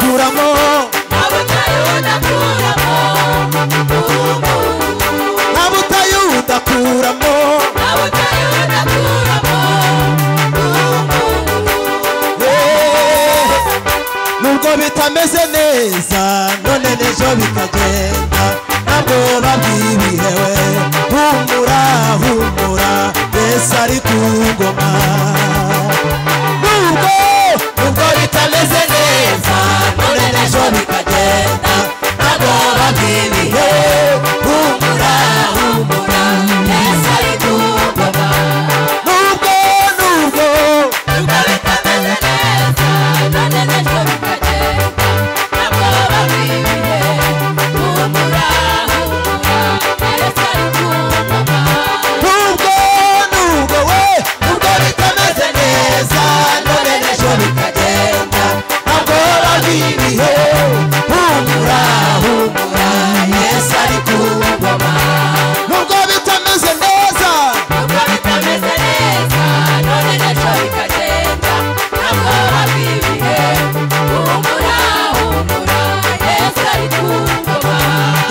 udakuramo nta butayu udakuramo nubwo bitameze neza none n'ejo bikagenda ntabwo babwibihewe humura humura Yesu ari ku ngoma nubwo bitameze neza none n'ejo bikagenda ntabwo babwibihewe humura humura Yesu ari ku ngoma nubwo bitameze neza none n'ejo bikagenda ntabwo babwibihewe humura humura Yesu ari ku ngoma nubwo bitameze neza none n'ejo bikagenda ntabwo babwibihewe humura humura Yesu ari ku ngoma nubwo bitameze neza none n'ejo bikagenda ntabwo babwibihewe humura humura Yesu ari ku ngoma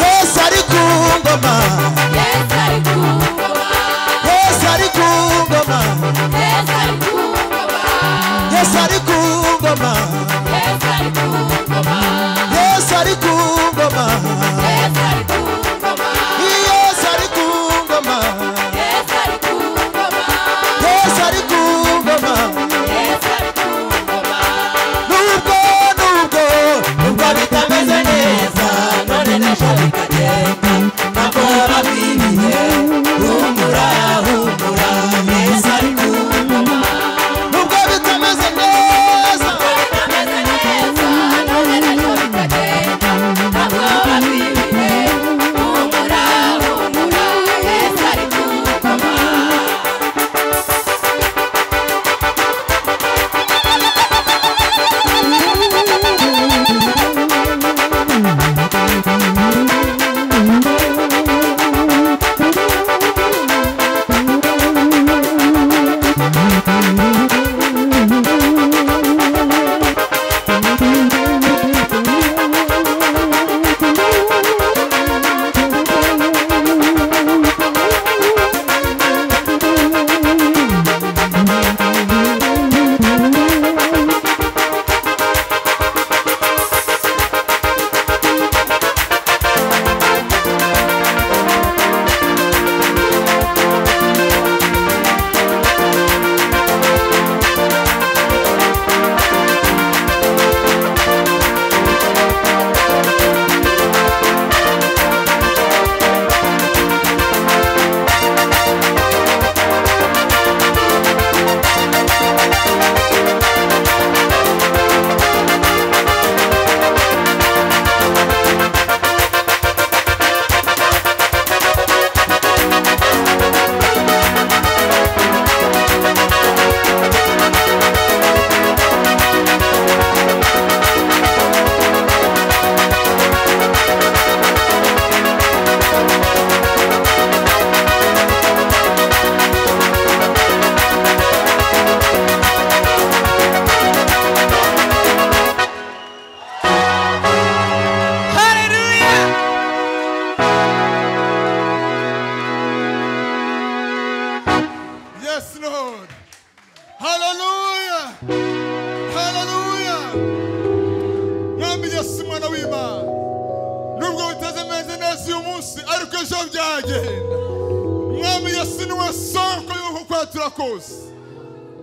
Yesu ari ku ngoma Yesu ari ku ngoma Yesu ari ku ngoma Yesu ari ku ngoma Yesu ari ku ngoma Yesu ari ku ngoma Yesu ari ku ngoma Yesu ari ku ngoma Yesu ari ku ngoma Yesu ari ku ngoma Yesu ari ku ngoma nubwo bitameze neza none n'ejo bikagenda ntabwo babwibihewe humura humura Yesu ari ku ngoma nubwo bitameze neza none n'ejo bikagenda ntabwo babwibihewe humura humura Yesu ari ku ngoma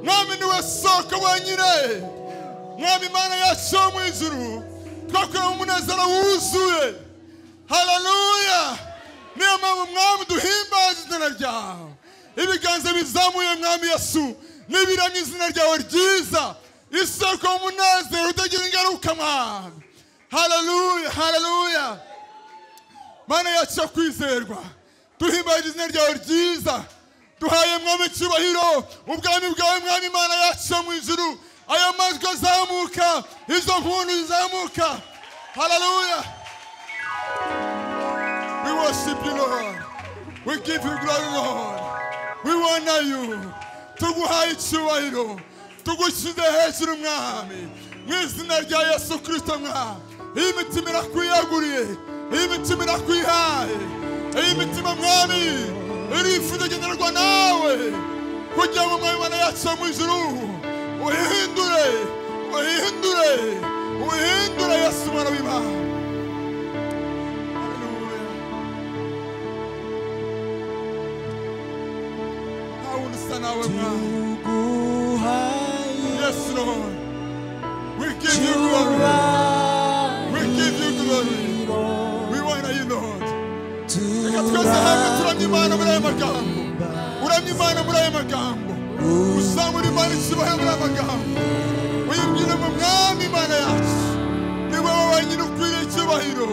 Mwami niwe soko wenyine Mwami Mana yacu yo mu ijuru twakorera umunezero wuzuye haleluya niyo mpamvu Mwami duhimbaza izina ryawe ibiganza bizamuye Mwami Yesu nibiramya izina ryawe ryiza isoko y'umunezero utagira ingaruka Mwami haleluya haleluya Mana yacu yo kwizerwa duhimbaza izina ryawe ryiza duhaye Mwami cyubahiro ubwami bwawe Mwami Mana yacu mu ijuru aya majwi azamuka izo mpundu zizamuka haleluya we worship you Lord we give you glory Lord we honor you tuguhaye cyubahiro tugushyize hejuru Mwami mu izina rya Yesu Kristo mwami. Iyi mitima irakwiyaguriye, iyi mitima irakwihaye, iyi mitima mwami irifuza kugenderwa nawe kugira ngo mwami Imana yacu mu ijuru uhindure Yesu mwana w'Imana. Nta wundi usa nawe mwami. Yes Lord, we give you glory, we give you glory, we honor you Lord. Reka twese hamwe turamye Imana muri aya magambo, uramye Imana muri aya magambo, uzamura Imana icyubahiro muri aya magambo, uyibwire mu mwami Imana yacu, ni wowe wenyine ukwiriye icyubahiro.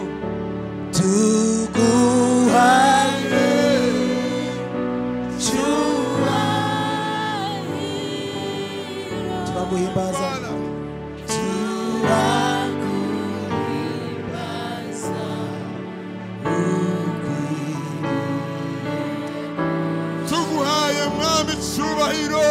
Tuguhaye turaguhimbaza tuguhaye mwami icyubahiro.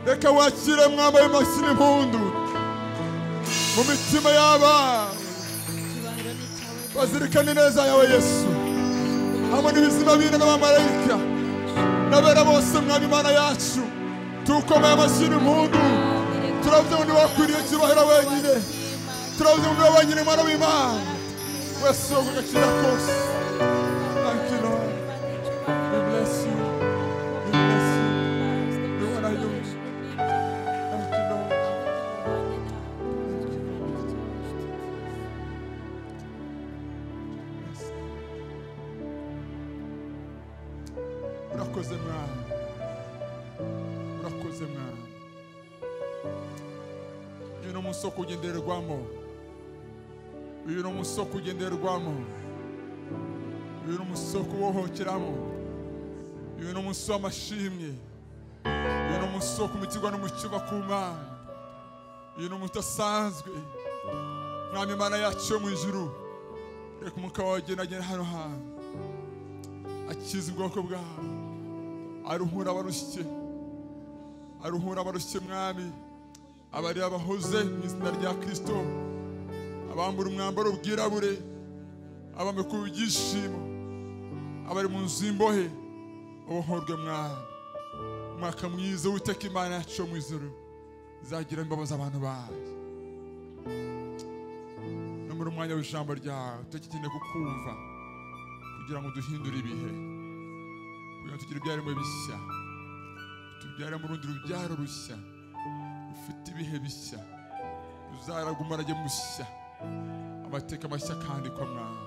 Reka wakire mwambaye amashyi n'impundu mu mitima y'abana, bazirikane neza yawe Yesu, hamwe n'ibizima bine n'abamarayika n'abera bose mwami Imana yacu, tukomeye amashyi n'impundu. Turavuze ngo ntiwakwiriye icyubahiro wenyine, turavuze ngo niwe wenyine mwana w'Imana wese wo kugakira kose. Thank you Lord, we bless you, we bless you, we honor you. Urakoze mwami, urakoze mwami. Uyu ni umunsi wo kugendererwamo, uyu ni umunsi wo kugendererwamo, uyu ni umunsi wo kubohokeramo, uyu ni umunsi w'amashimwe, uyu ni umunsi wo kumitirwa n'umukiza ku Mana, uyu ni umunsi udasanzwe. Mwami Imana yacu yo mu ijuru, reka umwuka wawe agendagende hano hantu, akiza ubwoko bwawe, aruhura abarushye mwami, abari abahoze mu izina rya Kristo, abambura umwambaro w'ubwirabure, abambika ibyishimo, abari mu nzu y'imbohe ubohorwe mwana. Umwaka mwiza w'Uwiteka Imana yacu mu ijuru izagira imbabazi abantu bayo. No muri umwanya w'ijambo ryawe tugikeneye kukumva kugira ngo duhindure ibihe, kugira ngo tugire ibyaremwe bishya, tubyare mu rundi rubyaro rushya rufite ibihe bishya, uzaraga umurage mushya, amateka mashya kandi ko mwana.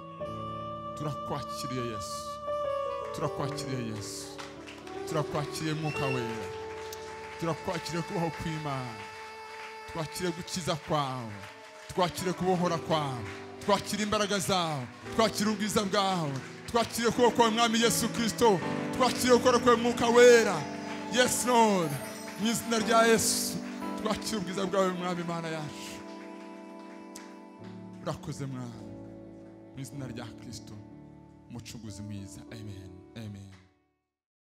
Turakwakiriye Yesu, turakwakiriye Yesu, turakwakiriye Mwuka Wera, turakwakiriye kubaho kw'Imana, twakiriye gukiza kwawe, twakiriye kubohora kwawe, twakiriye imbaraga zawe, twakiriye ubwiza bwawe, twakiriye kuboko kwawe Mwami Yesu Kristo, twakiriye gukora kwawe Mwuka Wera. Yes Lord, mu izina rya Yesu twakiriye ubwiza bwawe Mwami Imana yacu. Urakoze Mwami, mu izina rya Kristo umucunguzi mwiza. Amen, amen.